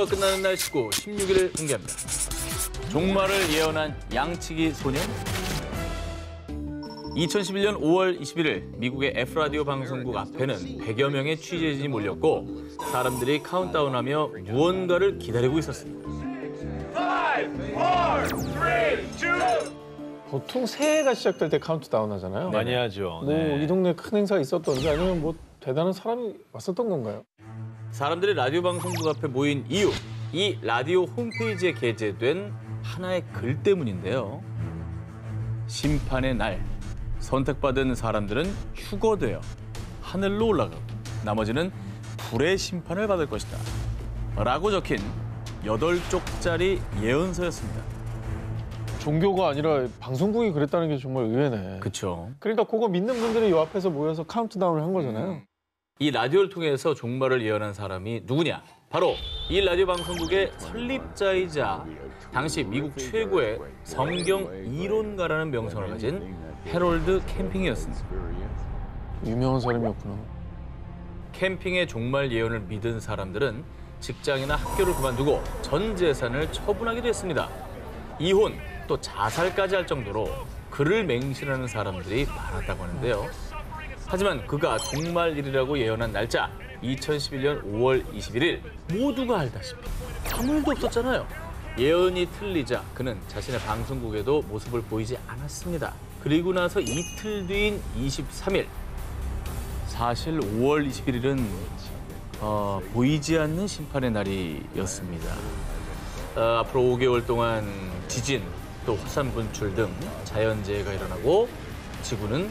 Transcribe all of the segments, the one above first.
지구가 끝나는 날 19, 16일을 공개합니다. 종말을 예언한 양치기 소년? 2011년 5월 21일 미국의 F라디오 방송국 앞에는 100여 명의 취재진이 몰렸고 사람들이 카운트다운하며 무언가를 기다리고 있었습니다. 5, 4, 3, 2. 보통 새해가 시작될 때 카운트다운 하잖아요. 많이 하죠. 뭐 이 동네 큰 행사가 있었던지 아니면 뭐 대단한 사람이 왔었던 건가요? 사람들이 라디오 방송국 앞에 모인 이유, 이 라디오 홈페이지에 게재된 하나의 글 때문인데요. 심판의 날, 선택받은 사람들은 휴거되어 하늘로 올라가고 나머지는 불의 심판을 받을 것이다 라고 적힌 8쪽짜리 예언서였습니다. 종교가 아니라 방송국이 그랬다는 게 정말 의외네. 그렇죠. 그러니까 그거 믿는 분들이 요 앞에서 모여서 카운트다운을 한 거잖아요. 이 라디오를 통해서 종말을 예언한 사람이 누구냐? 바로 이 라디오 방송국의 설립자이자 당시 미국 최고의 성경 이론가라는 명성을 가진 해롤드 캠핑이었습니다. 유명한 사람이었구나. 캠핑의 종말 예언을 믿은 사람들은 직장이나 학교를 그만두고 전 재산을 처분하기도 했습니다. 이혼, 또 자살까지 할 정도로 그를 맹신하는 사람들이 많았다고 하는데요. 하지만 그가 종말일이라고 예언한 날짜 2011년 5월 21일 모두가 알다시피 아무 일도 없었잖아요. 예언이 틀리자 그는 자신의 방송국에도 모습을 보이지 않았습니다. 그리고 나서 이틀 뒤인 23일 사실 5월 21일은 보이지 않는 심판의 날이었습니다. 앞으로 5개월 동안 지진, 또 화산 분출 등 자연재해가 일어나고 지구는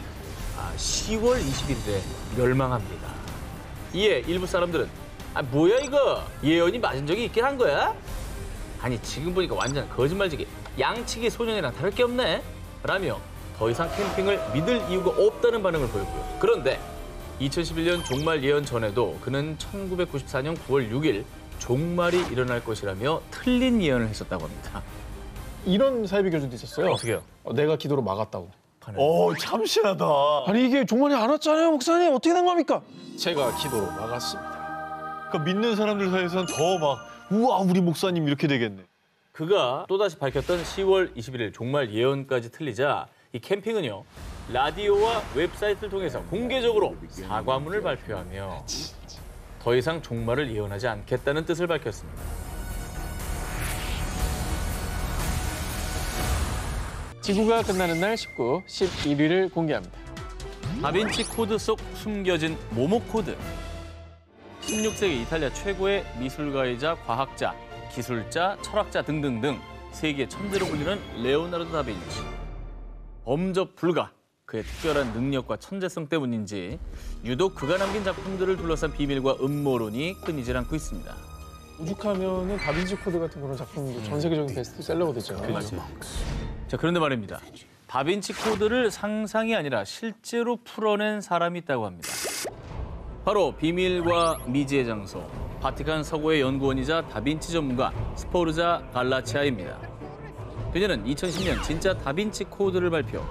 10월 21일에 멸망합니다. 이에 일부 사람들은 뭐야 이거? 예언이 맞은 적이 있긴 한 거야? 아니 지금 보니까 완전 거짓말지기 양치기 소년이랑 다를 게 없네? 라며 더 이상 캠핑을 믿을 이유가 없다는 반응을 보였고요. 그런데 2011년 종말 예언 전에도 그는 1994년 9월 6일 종말이 일어날 것이라며 틀린 예언을 했었다고 합니다. 이런 사이비 교준도 있었어요. 어떻게요? 내가 기도로 막았다고. 참신하다. 아니 이게 종말이 안 왔잖아요, 목사님. 어떻게 된 겁니까? 제가 기도로 막았습니다. 그러니까 믿는 사람들 사이에서는 더 막 우와 우리 목사님 이렇게 되겠네. 그가 또다시 밝혔던 10월 21일 종말 예언까지 틀리자 이 캠핑은요. 라디오와 웹사이트를 통해서 공개적으로 사과문을 발표하며 더 이상 종말을 예언하지 않겠다는 뜻을 밝혔습니다. 지구가 끝나는 날 19, 11일을 공개합니다. 다빈치 코드 속 숨겨진 모모 코드. 16세기 이탈리아 최고의 미술가이자 과학자, 기술자, 철학자 등등등 세계 천재로 불리는 레오나르도 다빈치. 범접 불가. 그의 특별한 능력과 천재성 때문인지 유독 그가 남긴 작품들을 둘러싼 비밀과 음모론이 끊이질 않고 있습니다. 오죽하면은 다빈치 코드 같은 그런 작품도 전 세계적인 베스트셀러가 됐잖아요. 맞아요. 자, 그런데 말입니다. 다빈치 코드를 상상이 아니라 실제로 풀어낸 사람이 있다고 합니다. 바로 비밀과 미지의 장소, 바티칸 서고의 연구원이자 다빈치 전문가 스포르자 갈라치아입니다. 그녀는 2010년 진짜 다빈치 코드를 발표.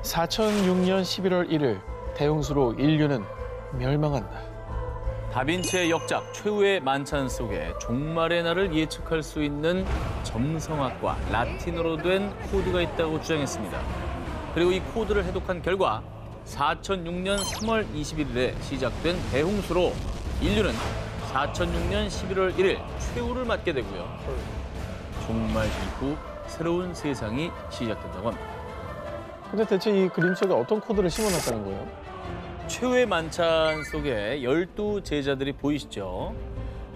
4006년 11월 1일 대홍수로 인류는 멸망한다. 다빈치의 역작 최후의 만찬 속에 종말의 날을 예측할 수 있는 점성학과 라틴어로 된 코드가 있다고 주장했습니다. 그리고 이 코드를 해독한 결과 4006년 3월 21일에 시작된 대홍수로 인류는 4006년 11월 1일 최후를 맞게 되고요. 종말 이후 새로운 세상이 시작된다고 합니다. 근데 대체 이 그림 속에 어떤 코드를 심어놨다는 거예요? 최후의 만찬 속에 12제자들이 보이시죠?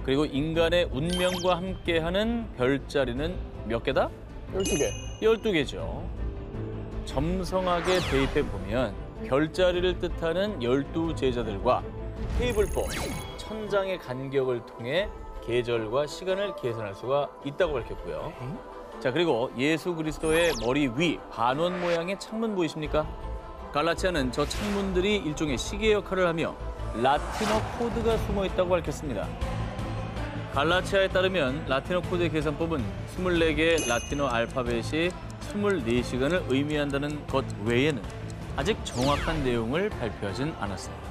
그리고 인간의 운명과 함께하는 별자리는 몇 개다? 12개. 12개죠. 점성하게 대입해 보면 별자리를 뜻하는 12제자들과 테이블포, 천장의 간격을 통해 계절과 시간을 계산할 수가 있다고 밝혔고요. 자, 그리고 예수 그리스도의 머리 위 반원 모양의 창문 보이십니까? 갈라치아는 저 창문들이 일종의 시계 역할을 하며 라틴어 코드가 숨어 있다고 밝혔습니다. 갈라치아에 따르면 라틴어 코드의 계산법은 24개의 라틴어 알파벳이 24시간을 의미한다는 것 외에는 아직 정확한 내용을 발표하진 않았습니다.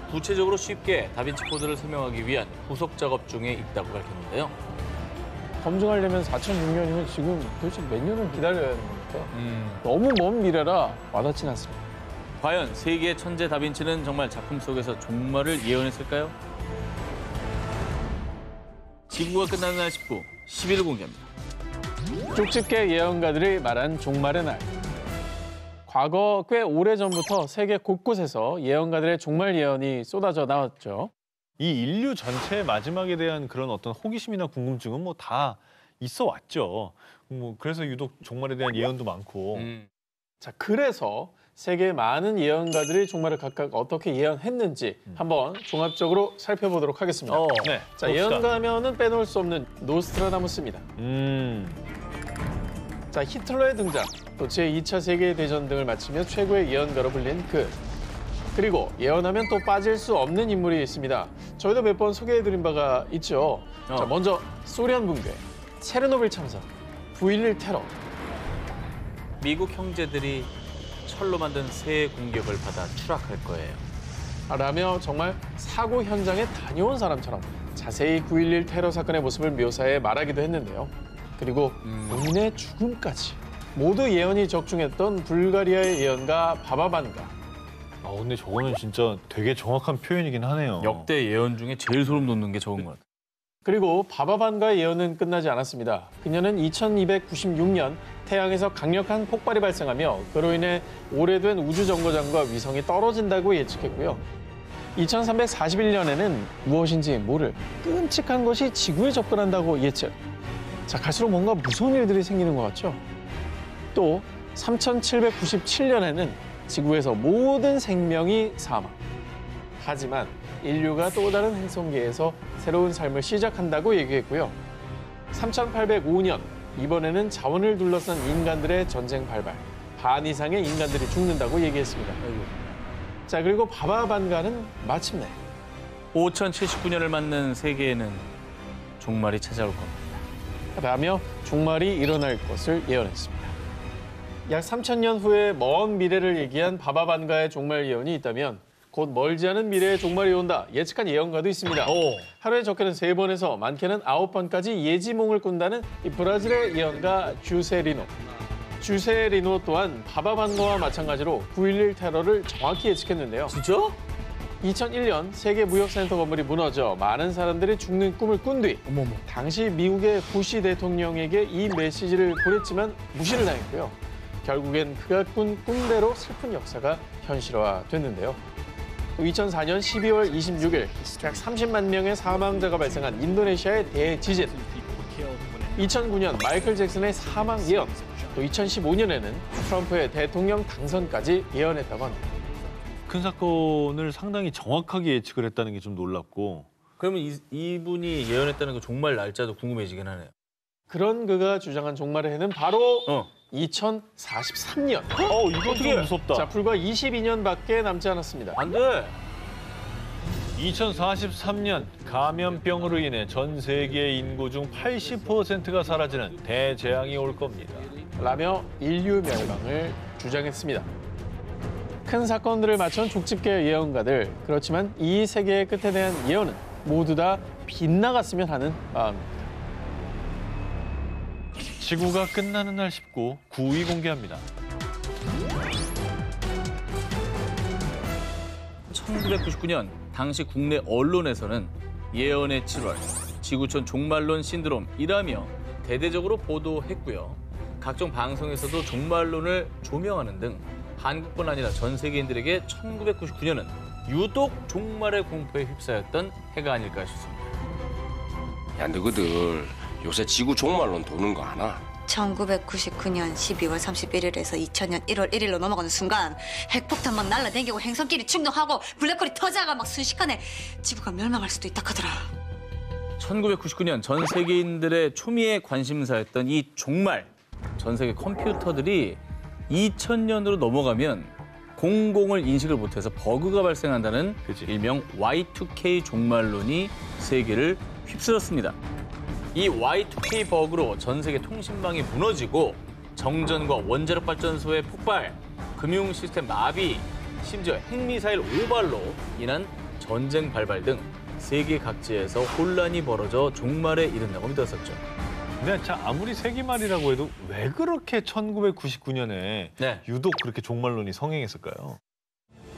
구체적으로 쉽게 다빈치 코드를 설명하기 위한 후속 작업 중에 있다고 밝혔는데요. 검증하려면 4006년이면 지금 도대체 몇 년을 기다려야 합니까? 너무 먼 미래라 와닿진 않습니다. 과연 세계의 천재 다빈치는 정말 작품 속에서 종말을 예언했을까요? 지구가 끝나는 날 19, 10일을 공개합니다. 쪽집게 예언가들이 말한 종말의 날. 과거 꽤 오래전부터 세계 곳곳에서 예언가들의 종말 예언이 쏟아져 나왔죠. 이 인류 전체의 마지막에 대한 그런 어떤 호기심이나 궁금증은 뭐 다 있어 왔죠. 뭐 그래서 유독 종말에 대한 예언도 많고. 자, 그래서 세계의 많은 예언가들이 종말을 각각 어떻게 예언했는지 한번 종합적으로 살펴보도록 하겠습니다. 네. 자, 봅시다. 예언가면은 빼놓을 수 없는 노스트라다무스입니다. 자, 히틀러의 등장, 또 제2차 세계대전 등을 마치며 최고의 예언가로 불린 그. 그리고 예언하면 또 빠질 수 없는 인물이 있습니다. 저희도 몇 번 소개해드린 바가 있죠. 자, 먼저 소련 붕괴, 체르노빌 참사, 9.11 테러. 미국 형제들이 철로 만든 새 공격을 받아 추락할 거예요. 라며 정말 사고 현장에 다녀온 사람처럼 자세히 9.11 테러 사건의 모습을 묘사해 말하기도 했는데요. 그리고 본인의 죽음까지 모두 예언이 적중했던 불가리아의 예언가 바바반가. 근데 저거는 진짜 되게 정확한 표현이긴 하네요. 역대 예언 중에 제일 소름 돋는 게 저건 것 같아요. 그리고 바바반가의 예언은 끝나지 않았습니다. 그녀는 2296년 태양에서 강력한 폭발이 발생하며 그로 인해 오래된 우주정거장과 위성이 떨어진다고 예측했고요. 2341년에는 무엇인지 모를 끔찍한 것이 지구에 접근한다고 예측. 자, 갈수록 뭔가 무서운 일들이 생기는 것 같죠? 또 3797년에는 지구에서 모든 생명이 사망. 하지만 인류가 또 다른 행성계에서 새로운 삶을 시작한다고 얘기했고요. 3805년, 이번에는 자원을 둘러싼 인간들의 전쟁 발발. 반 이상의 인간들이 죽는다고 얘기했습니다. 자, 그리고 바바반가는 마침내 5079년을 맞는 세계에는 종말이 찾아올 겁니다. 라며 종말이 일어날 것을 예언했습니다. 약 3000년 후의 먼 미래를 얘기한 바바반가의 종말 예언이 있다면 곧 멀지 않은 미래에 종말이 온다 예측한 예언가도 있습니다. 하루에 적게는 3번에서 많게는 9번까지 예지몽을 꾼다는 이 브라질의 예언가 주세리노. 주세리노 또한 바바반가와 마찬가지로 9.11 테러를 정확히 예측했는데요. 진짜? 2001년 세계무역센터 건물이 무너져 많은 사람들이 죽는 꿈을 꾼 뒤 당시 미국의 부시 대통령에게 이 메시지를 보냈지만 무시를 당했고요. 결국엔 그가 꾼 꿈대로 슬픈 역사가 현실화됐는데요. 2004년 12월 26일 약 30만 명의 사망자가 발생한 인도네시아의 대지진. 2009년 마이클 잭슨의 사망 예언. 또 2015년에는 트럼프의 대통령 당선까지 예언했다고 합니다. 큰 사건을 상당히 정확하게 예측을 했다는 게 좀 놀랍고. 그러면 이분이 예언했다는 그 종말 날짜도 궁금해지긴 하네요. 그런 그가 주장한 종말의 해는 바로 2043년. 이건 좀 무섭다. 자, 불과 22년밖에 남지 않았습니다. 안 돼! 2043년 감염병으로 인해 전 세계 인구 중 80%가 사라지는 대재앙이 올 겁니다. 라며 인류 멸망을 주장했습니다. 큰 사건들을 맞춘 족집게 예언가들. 그렇지만 이 세계의 끝에 대한 예언은 모두 다 빗나갔으면 하는 마음입니다. 지구가 끝나는 날 19, 9위 공개합니다. 1999년 당시 국내 언론에서는 예언의 7월, 지구촌 종말론 신드롬이라며 대대적으로 보도했고요. 각종 방송에서도 종말론을 조명하는 등 한국뿐 아니라 전 세계인들에게 1999년은 유독 종말의 공포에 휩싸였던 해가 아닐까 싶습니다. 야, 너희들 요새 지구 종말론 도는 거 아나? 1999년 12월 31일에서 2000년 1월 1일로 넘어가는 순간 핵폭탄 막 날라다니고 행성끼리 충돌하고 블랙홀이 터져가 막 순식간에 지구가 멸망할 수도 있다 하더라. 1999년 전 세계인들의 초미의 관심사였던 이 종말. 전 세계 컴퓨터들이 2000년으로 넘어가면 공공을 인식을 못해서 버그가 발생한다는 일명 Y2K 종말론이 세계를 휩쓸었습니다. 이 Y2K 버그로 전 세계 통신망이 무너지고 정전과 원자력 발전소의 폭발, 금융 시스템 마비, 심지어 핵미사일 오발로 인한 전쟁 발발 등 세계 각지에서 혼란이 벌어져 종말에 이른다고 믿었었죠. 근데 자 아무리 세기말이라고 해도 왜 그렇게 1999년에 네. 유독 그렇게 종말론이 성행했을까요?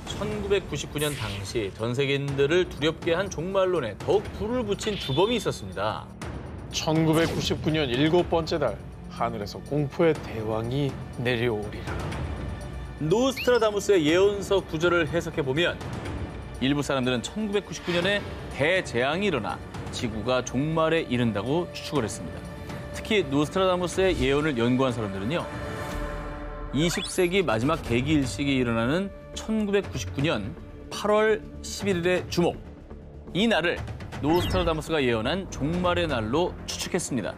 1999년 당시 전 세계인들을 두렵게 한 종말론에 더욱 불을 붙인 주범이 있었습니다. 1999년 7번째 달 하늘에서 공포의 대왕이 내려오리라. 노스트라다무스의 예언서 구절을 해석해보면 일부 사람들은 1999년에 대재앙이 일어나 지구가 종말에 이른다고 추측을 했습니다. 특히 노스트라다무스의 예언을 연구한 사람들은요. 20세기 마지막 개기일식이 일어나는 1999년 8월 11일의 주목. 이 날을 노스트라다무스가 예언한 종말의 날로 추측했습니다.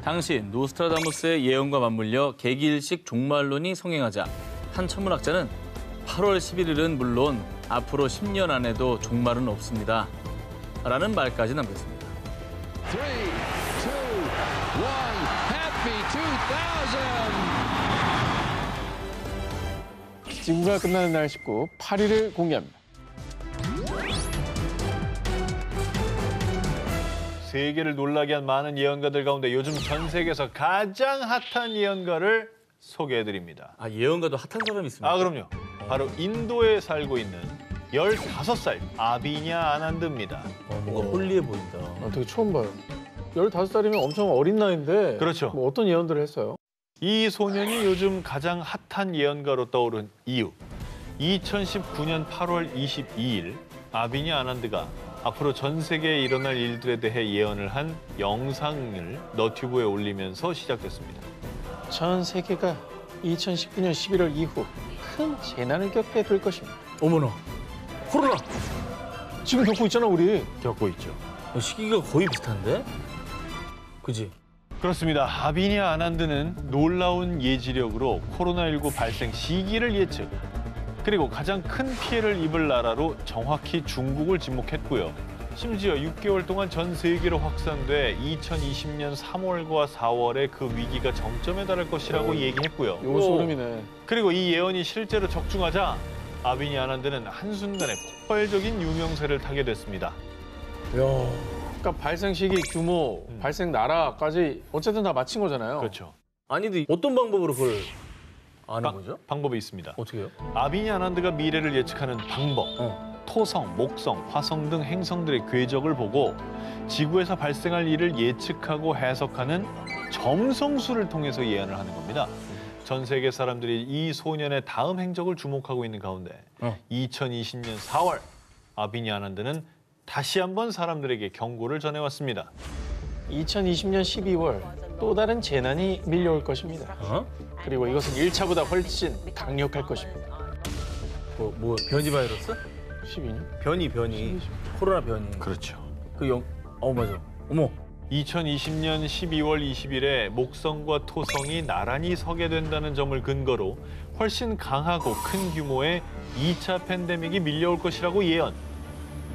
당시 노스트라다무스의 예언과 맞물려 개기일식 종말론이 성행하자 한 천문학자는 8월 11일은 물론 앞으로 10년 안에도 종말은 없습니다. 라는 말까지 남겼습니다. 3, 2, 1, Happy 2000! 지구가 끝나는 날 19, 8일을 공개합니다. 세계를 놀라게 한 많은 예언가들 가운데 요즘 전 세계에서 가장 핫한 예언가를 소개해드립니다. 아, 예언가도 핫한 사람이 있습니다. 아 그럼요. 바로 인도에 살고 있는 15살 아비냐 아난드입니다. 뭔가 홀리해 보인다. 되게 처음 봐요. 15살이면 엄청 어린 나이인데 그렇죠. 뭐 어떤 예언들을 했어요? 이 소년이 요즘 가장 핫한 예언가로 떠오른 이유. 2019년 8월 22일 아비냐 아난드가 앞으로 전 세계에 일어날 일들에 대해 예언을 한 영상을 너튜브에 올리면서 시작됐습니다. 전 세계가 2019년 11월 이후 큰 재난을 겪게 될 것입니다. 어머나, 코로나! 지금 겪고 있잖아, 우리. 겪고 있죠. 시기가 거의 비슷한데? 그지? 그렇습니다. 아비냐 아난드는 놀라운 예지력으로 코로나19 발생 시기를 예측, 그리고 가장 큰 피해를 입을 나라로 정확히 중국을 지목했고요. 심지어 6개월 동안 전 세계로 확산돼 2020년 3월과 4월에 그 위기가 정점에 달할 것이라고 얘기했고요. 이거 소름이네. 그리고 이 예언이 실제로 적중하자 아비냐 아난드는 한순간에 폭발적인 유명세를 타게 됐습니다. 그러니까 발생 시기, 규모, 발생 나라까지 어쨌든 다 맞힌 거잖아요. 그렇죠. 아니, 근데 어떤 방법으로 그걸 아는 거죠? 방법이 있습니다. 어떻게 해요? 아비냐 아난드가 미래를 예측하는 방법. 토성, 목성, 화성 등 행성들의 궤적을 보고 지구에서 발생할 일을 예측하고 해석하는 점성술을 통해서 예언을 하는 겁니다. 전 세계 사람들이 이 소년의 다음 행적을 주목하고 있는 가운데 2020년 4월 아비냐 아난드는 다시 한번 사람들에게 경고를 전해왔습니다. 2020년 12월 또 다른 재난이 밀려올 것입니다. 그리고 이것은 1차보다 훨씬 강력할 것입니다. 뭐 변이 바이러스? 12년? 변이. 코로나 변이. 그렇죠. 맞아. 어머. 2020년 12월 20일에 목성과 토성이 나란히 서게 된다는 점을 근거로 훨씬 강하고 큰 규모의 2차 팬데믹이 밀려올 것이라고 예언.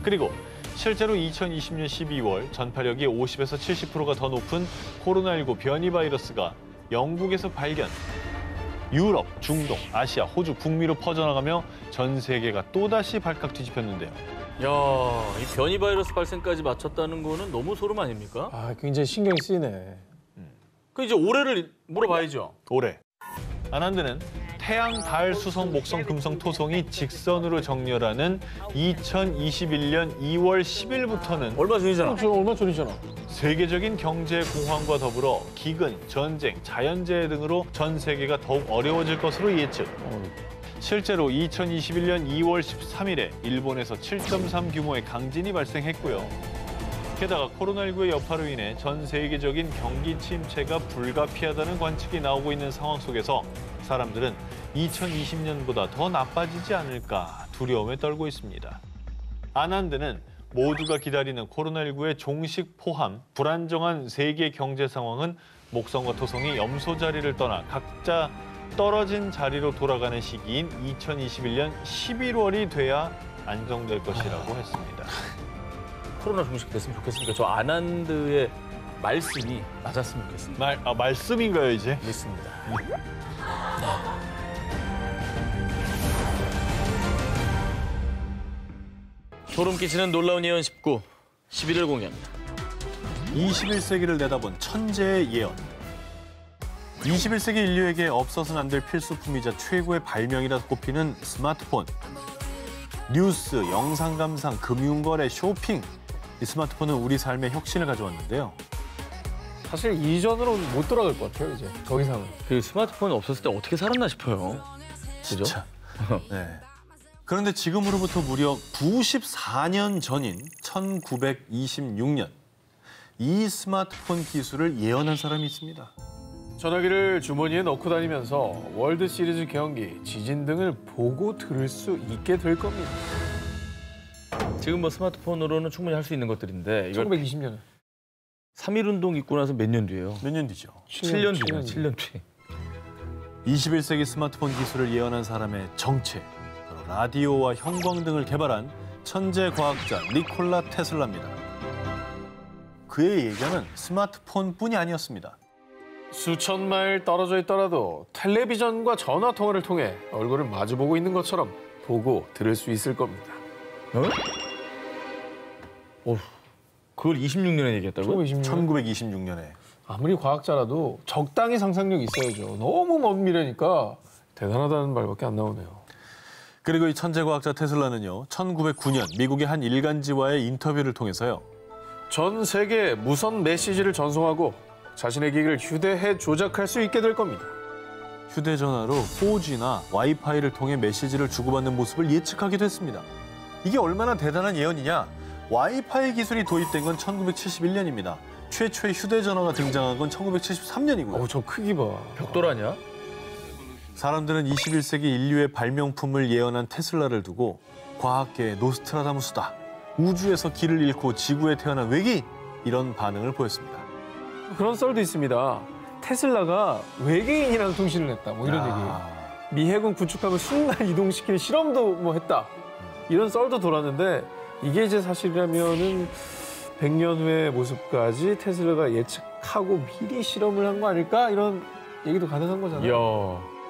그리고 실제로 2020년 12월 전파력이 50에서 70%가 더 높은 코로나19 변이 바이러스가 영국에서 발견. 유럽, 중동, 아시아, 호주, 북미로 퍼져나가며 전 세계가 또다시 발칵 뒤집혔는데요. 야, 이 변이 바이러스 발생까지 맞췄다는 거는 너무 소름 아닙니까? 아, 굉장히 신경이 쓰이네. 그 이제 올해를 물어봐야죠. 올해 아난드는 태양, 달, 수성, 목성, 금성, 토성이 직선으로 정렬하는 2021년 2월 10일부터는 얼마 전이잖아. 저 얼마 전이잖아. 세계적인 경제 공황과 더불어 기근, 전쟁, 자연재해 등으로 전 세계가 더욱 어려워질 것으로 예측. 실제로 2021년 2월 13일에 일본에서 7.3 규모의 강진이 발생했고요. 게다가 코로나19의 여파로 인해 전 세계적인 경기 침체가 불가피하다는 관측이 나오고 있는 상황 속에서 사람들은 2020년보다 더 나빠지지 않을까 두려움에 떨고 있습니다. 아난드는 모두가 기다리는 코로나19의 종식 포함 불안정한 세계 경제 상황은 목성과 토성이 염소 자리를 떠나 각자 떨어진 자리로 돌아가는 시기인 2021년 11월이 돼야 안정될 것이라고 했습니다. 코로나 종식 됐으면 좋겠습니까? 저 아난드의 말씀이 맞았으면 좋겠습니다. 말씀인가요, 이제? 믿습니다. 소름 끼치는 놀라운 예언 19, 11일 공개합니다. 21세기를 내다본 천재의 예언. 21세기 인류에게 없어서는 안 될 필수품이자 최고의 발명이라 꼽히는 스마트폰. 뉴스, 영상 감상, 금융거래, 쇼핑. 이 스마트폰은 우리 삶에 혁신을 가져왔는데요. 사실 이전으로 못 돌아갈 것 같아요, 이제. 더 이상은. 그 스마트폰 없었을 때 어떻게 살았나 싶어요. 그죠? 진짜. 네. 그런데 지금으로부터 무려 94년 전인 1926년. 이 스마트폰 기술을 예언한 사람이 있습니다. 전화기를 주머니에 넣고 다니면서 월드 시리즈 경기, 지진 등을 보고 들을 수 있게 될 겁니다. 지금 뭐 스마트폰으로는 충분히 할 수 있는 것들인데 이걸 1920년에. 3.1운동 있고 나서 몇 년 뒤예요? 몇 년 뒤죠? 7년 뒤예요. 7년 뒤. 21세기 스마트폰 기술을 예언한 사람의 정체. 바로 라디오와 형광등을 개발한 천재 과학자 니콜라 테슬라입니다. 그의 예견은 스마트폰뿐이 아니었습니다. 수천 마일 떨어져 있더라도 텔레비전과 전화 통화를 통해 얼굴을 마주보고 있는 것처럼 보고 들을 수 있을 겁니다. 그걸 26년에 얘기했다고요? 1926년에. 아무리 과학자라도 적당히 상상력이 있어야죠. 너무 먼 미래니까 대단하다는 말밖에 안 나오네요. 그리고 이 천재 과학자 테슬라는요, 1909년 미국의 한 일간지와의 인터뷰를 통해서요. 전 세계에 무선 메시지를 전송하고 자신의 기기를 휴대해 조작할 수 있게 될 겁니다. 휴대전화로 4G나 와이파이를 통해 메시지를 주고받는 모습을 예측하기도 했습니다. 이게 얼마나 대단한 예언이냐? 와이파이 기술이 도입된 건 1971년입니다. 최초의 휴대전화가 등장한 건 1973년이고요. 저 크기 봐. 벽돌 아니야? 사람들은 21세기 인류의 발명품을 예언한 테슬라를 두고 과학계의 노스트라다무스다. 우주에서 길을 잃고 지구에 태어난 외계인. 이런 반응을 보였습니다. 그런 썰도 있습니다. 테슬라가 외계인이랑 통신을 했다. 뭐 이런 얘기. 미 해군 구축함을 순간 이동시키는 실험도 뭐 했다. 이런 썰도 돌았는데 이게 이제 사실이라면은 100년 후의 모습까지 테슬라가 예측하고 미리 실험을 한 거 아닐까? 이런 얘기도 가능한 거잖아요. 이야.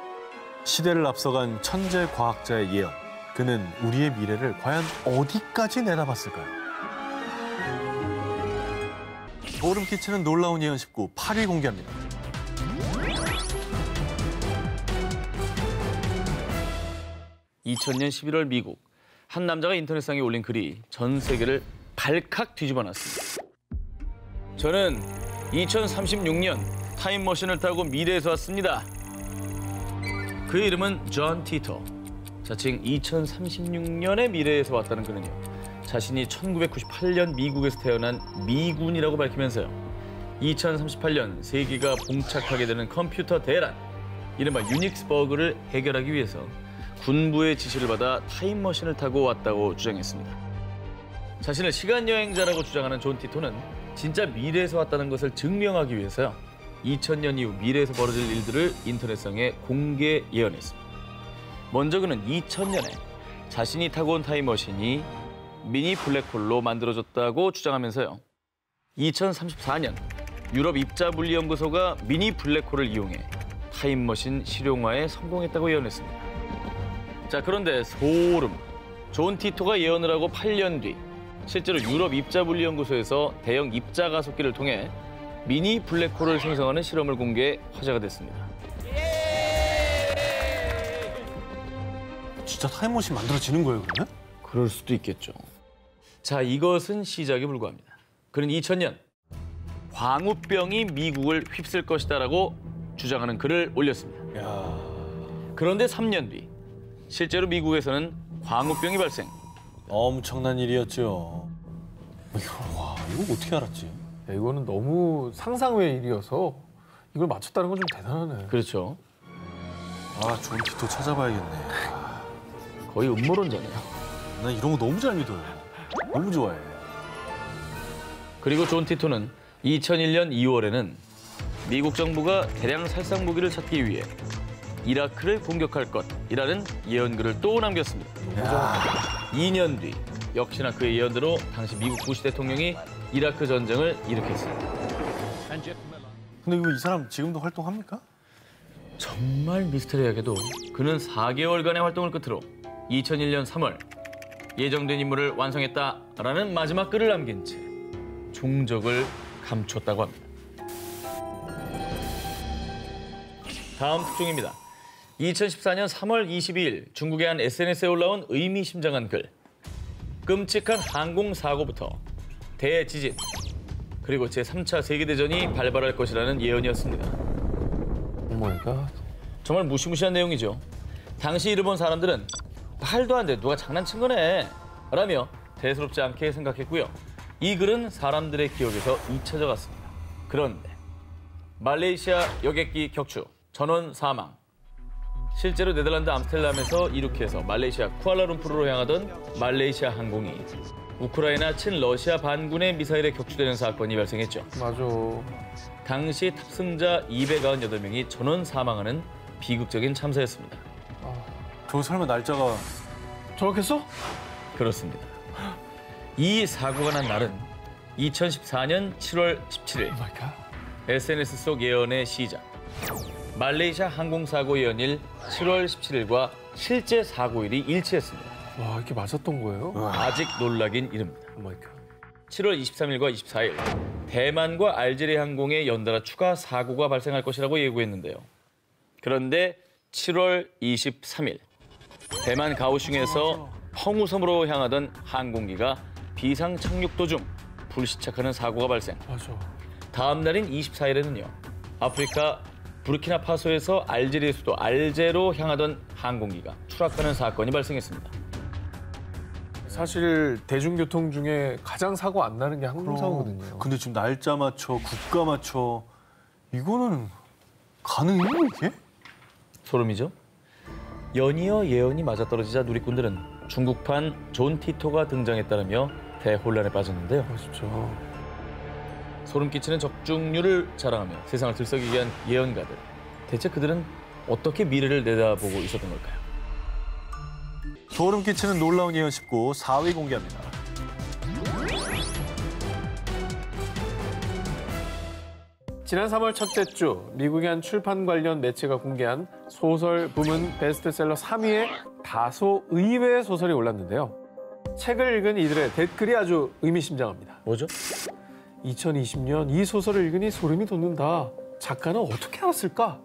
시대를 앞서간 천재 과학자의 예언. 그는 우리의 미래를 과연 어디까지 내다봤을까요? 소름 끼치는 놀라운 예언 19, 8위 공개합니다. (2000년 11월) 미국 한 남자가 인터넷상에 올린 글이 전 세계를 발칵 뒤집어 놨습니다. 저는 2036년 타임머신을 타고 미래에서 왔습니다. 그의 이름은 존 티토. 자칭 2036년의 미래에서 왔다는 그는요, 자신이 1998년 미국에서 태어난 미군이라고 밝히면서요, 2038년 세계가 봉착하게 되는 컴퓨터 대란, 이른바 유닉스 버그를 해결하기 위해서 군부의 지시를 받아 타임머신을 타고 왔다고 주장했습니다. 자신을 시간여행자라고 주장하는 존 티토는 진짜 미래에서 왔다는 것을 증명하기 위해서요, 2000년 이후 미래에서 벌어질 일들을 인터넷상에 공개 예언했습니다. 먼저 그는 2000년에 자신이 타고 온 타임머신이 미니 블랙홀로 만들어졌다고 주장하면서요, 2034년 유럽 입자물리연구소가 미니 블랙홀을 이용해 타임머신 실용화에 성공했다고 예언했습니다. 자, 그런데 소름. 존 티토가 예언을 하고 8년 뒤 실제로 유럽 입자물리연구소에서 대형 입자가속기를 통해 미니 블랙홀을 생성하는 실험을 공개해 화제가 됐습니다. 진짜 타임머신 만들어지는 거예요, 그러면? 그럴 수도 있겠죠. 자, 이것은 시작에 불과합니다. 그는 2000년 광우병이 미국을 휩쓸 것이다라고 주장하는 글을 올렸습니다. 야, 그런데 3년 뒤 실제로 미국에서는 광우병이 발생. 엄청난 일이었죠. 이거 어떻게 알았지? 야, 이거는 너무 상상 외의 일이어서 이걸 맞췄다는 건 좀 대단하네. 그렇죠. 존 티토 찾아봐야겠네. 거의 음모론자네요. 난 이런 거 너무 잘 믿어요. 너무 좋아해. 그리고 존 티토는 2001년 2월에는 미국 정부가 대량 살상 무기를 찾기 위해 이라크를 공격할 것이라는 예언글을 또 남겼습니다. 2년 뒤 역시나 그의 예언대로 당시 미국 부시 대통령이 이라크 전쟁을 일으켰습니다. 근데 이거 이 사람 지금도 활동합니까? 정말 미스터리하게도 그는 4개월간의 활동을 끝으로 2001년 3월 예정된 임무를 완성했다라는 마지막 글을 남긴 채 종적을 감췄다고 합니다. 다음 특종입니다. 2014년 3월 22일 중국의 한 SNS에 올라온 의미심장한 글. 끔찍한 항공사고부터 대지진, 그리고 제3차 세계대전이 발발할 것이라는 예언이었습니다. 오마이갓. 정말 무시무시한 내용이죠. 당시 이를 본 사람들은 말도 안 돼, 누가 장난친 거네 라며 대수롭지 않게 생각했고요. 이 글은 사람들의 기억에서 잊혀져 갔습니다. 그런데 말레이시아 여객기 격추, 전원 사망. 실제로 네덜란드 암스테르담에서 이륙해서 말레이시아 쿠알라룸푸르로 향하던 말레이시아 항공이 우크라이나 친러시아 반군의 미사일에 격추되는 사건이 발생했죠. 맞아. 당시 탑승자 298명이 전원 사망하는 비극적인 참사였습니다. 저 설마 날짜가 정확했어? 그렇습니다. 이 사고가 난 날은 2014년 7월 17일. 오마이갓. SNS 속 예언의 시작. 말레이시아 항공사고 예언일 7월 17일과 실제 사고일이 일치했습니다. 와, 이게 맞았던 거예요? 아직 놀라긴 이릅니다. 오마이갓. 7월 23일과 24일 대만과 알제리아 항공에 연달아 추가 사고가 발생할 것이라고 예고했는데요. 그런데 7월 23일 대만 가오슝에서 펑우섬으로 향하던 항공기가 비상 착륙 도중 불시착하는 사고가 발생. 맞아. 다음 날인 24일에는요. 아프리카 부르키나파소에서 알제리의 수도 알제로 향하던 항공기가 추락하는 사건이 발생했습니다. 사실 대중교통 중에 가장 사고 안 나는 게 항공사거든요. 근데 지금 날짜 맞춰, 국가 맞춰 이거는 가능해요 이게? 소름이죠? 연이어 예언이 맞아떨어지자 누리꾼들은 중국판 존 티토가 등장했다라며 대혼란에 빠졌는데요. 진짜. 소름 끼치는 적중률을 자랑하며 세상을 들썩이게 한 예언가들. 대체 그들은 어떻게 미래를 내다보고 있었던 걸까요? 소름 끼치는 놀라운 예언 19 4위 공개합니다. 지난 3월 첫째 주 미국의 한 출판 관련 매체가 공개한 소설 부문 베스트셀러 3위에 다소 의외의 소설이 올랐는데요. 책을 읽은 이들의 댓글이 아주 의미심장합니다. 뭐죠? 2020년 이 소설을 읽으니 소름이 돋는다. 작가는 어떻게 알았을까?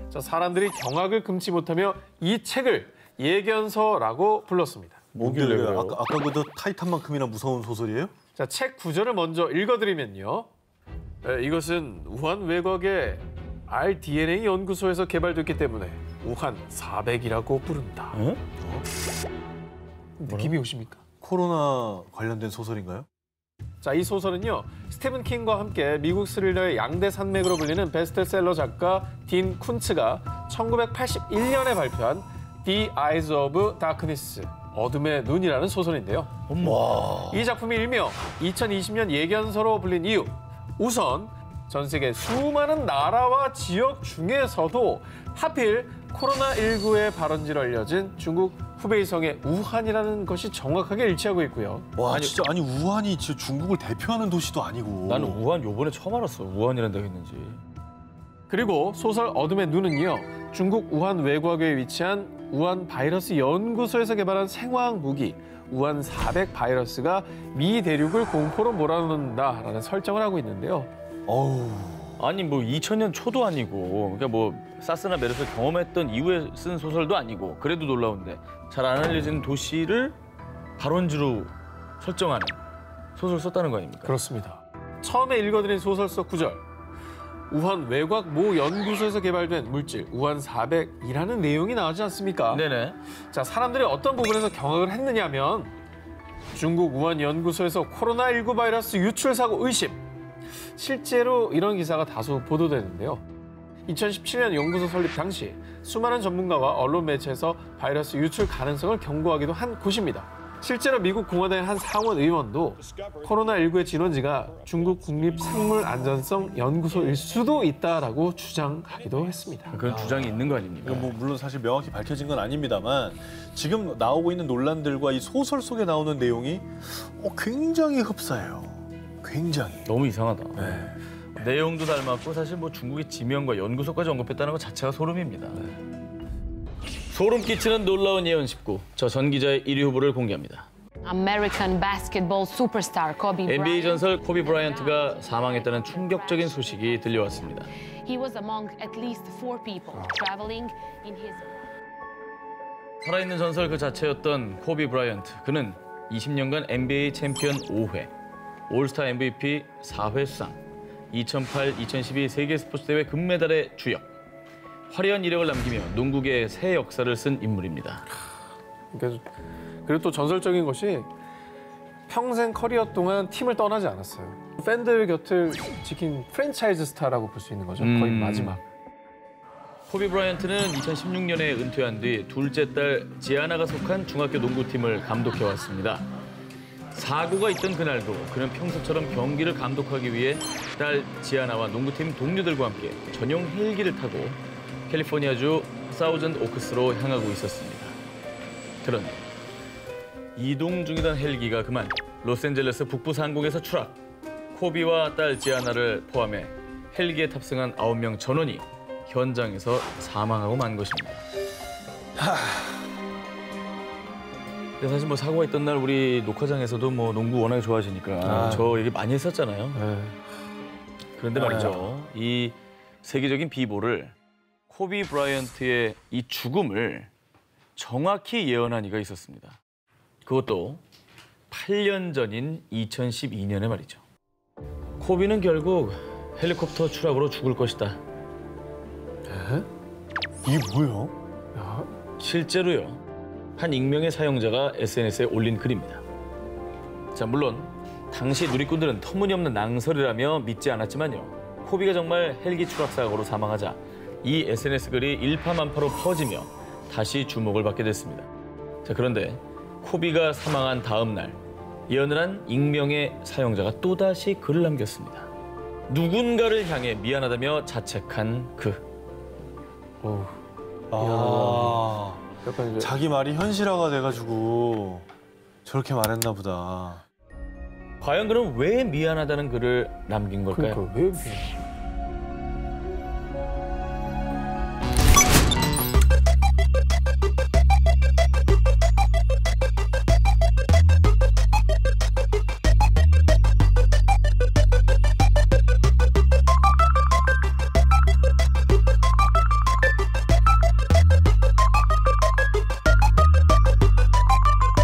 자, 사람들이 경악을 금치 못하며 이 책을 예견서라고 불렀습니다. 뭐길래 그래요? 아까 그 타이탄만큼이나 무서운 소설이에요? 자, 책 구절을 먼저 읽어드리면요. 이것은 우한 외곽의 rDNA 연구소에서 개발됐기 때문에 우한 400이라고 부른다. 응? 느낌이 오십니까? 코로나 관련된 소설인가요? 자, 이 소설은요. 스티븐 킹과 함께 미국 스릴러의 양대 산맥으로 불리는 베스트셀러 작가 딘 쿤츠가 1981년에 발표한 The Eyes of Darkness, 어둠의 눈이라는 소설인데요. 이 작품이 일명 2020년 예견서로 불린 이유. 우선 전 세계 수많은 나라와 지역 중에서도 하필 코로나19의 발원지로 알려진 중국 후베이성의 우한이라는 것이 정확하게 일치하고 있고요. 와, 진짜 아니 우한이 진짜 중국을 대표하는 도시도 아니고. 나는 우한 요번에 처음 알았어. 우한이라는 데가 있는지. 그리고 소설 어둠의 눈은요. 중국 우한 외곽에 위치한 우한 바이러스 연구소에서 개발한 생화학 무기 우한 400 바이러스가 미 대륙을 공포로 몰아넣는다라는 설정을 하고 있는데요. 어우. 아니 뭐 2000년 초도 아니고 그러니까 뭐 사스나 메르스를 경험했던 이후에 쓴 소설도 아니고 그래도 놀라운데 잘 안 알려진 도시를 발원지로 설정하는 소설을 썼다는 거 아닙니까? 그렇습니다. 처음에 읽어드린 소설 속 구절. 우한 외곽 모 연구소에서 개발된 물질 우한 400이라는 내용이 나오지 않습니까? 네네. 자, 사람들이 어떤 부분에서 경악을 했느냐면 중국 우한 연구소에서 코로나19 바이러스 유출 사고 의심. 실제로 이런 기사가 다소 보도되는데요. 2017년 연구소 설립 당시 수많은 전문가와 언론 매체에서 바이러스 유출 가능성을 경고하기도 한 곳입니다. 실제로 미국 공화당의 한 상원 의원도 코로나19의 진원지가 중국 국립생물안전성 연구소일 수도 있다라고 주장하기도 했습니다. 그런 주장이 있는 거 아닙니까? 뭐 물론 사실 명확히 밝혀진 건 아닙니다만 지금 나오고 있는 논란들과 이 소설 속에 나오는 내용이 굉장히 흡사해요. 굉장히. 너무 이상하다. 네. 내용도 닮았고 사실 뭐 중국의 지명과 연구소까지 언급했다는 것 자체가 소름입니다. 소름 끼치는 놀라운 예언 19. 저 전 기자의 1위 후보를 공개합니다. American basketball superstar Kobe NBA Bryant. 전설 코비 브라이언트가 사망했다는 충격적인 소식이 들려왔습니다. He was among at least 4 people traveling in his. 살아있는 전설 그 자체였던 코비 브라이언트. 그는 20년간 NBA 챔피언 5회, 올스타 MVP 4회 수상, 2008-2012 세계 스포츠 대회 금메달의 주역, 화려한 이력을 남기며 농구계의 새 역사를 쓴 인물입니다. 그리고 또 전설적인 것이 평생 커리어 동안 팀을 떠나지 않았어요. 팬들 곁을 지킨 프랜차이즈 스타라고 볼 수 있는 거죠. 거의 마지막. 코비 브라이언트는 2016년에 은퇴한 뒤 둘째 딸 지아나가 속한 중학교 농구팀을 감독해왔습니다. 사고가 있던 그날도 그는 평소처럼 경기를 감독하기 위해 딸 지아나와 농구팀 동료들과 함께 전용 헬기를 타고 캘리포니아주 사우전드 오크스로 향하고 있었습니다. 그런데 이동 중이던 헬기가 그만 로스앤젤레스 북부 상공에서 추락. 코비와 딸 지아나를 포함해 헬기에 탑승한 9명 전원이 현장에서 사망하고 만 것입니다. 근데 사실 뭐 사고가 있던 날 우리 녹화장에서도 뭐 농구 워낙에 좋아하시니까 저 얘기 많이 했었잖아요. 그런데 말이죠. 이 세계적인 비보를 코비 브라이언트의 이 죽음을 정확히 예언한 이가 있었습니다. 그것도 8년 전인 2012년에 말이죠. 코비는 결국 헬리콥터 추락으로 죽을 것이다. 이게 뭐예요? 실제로요. 한 익명의 사용자가 SNS에 올린 글입니다. 자, 물론 당시 누리꾼들은 터무니없는 낭설이라며 믿지 않았지만요. 코비가 정말 헬기 추락 사고로 사망하자 이 SNS 글이 일파만파로 퍼지며 다시 주목을 받게 됐습니다. 자, 그런데 코비가 사망한 다음 날 예언을 한 익명의 사용자가 또다시 글을 남겼습니다. 누군가를 향해 미안하다며 자책한 그. 약간 이제 자기 말이 현실화가 돼가지고 저렇게 말했나 보다. 과연 그럼 왜 미안하다는 글을 남긴 걸까요? 그러니까 왜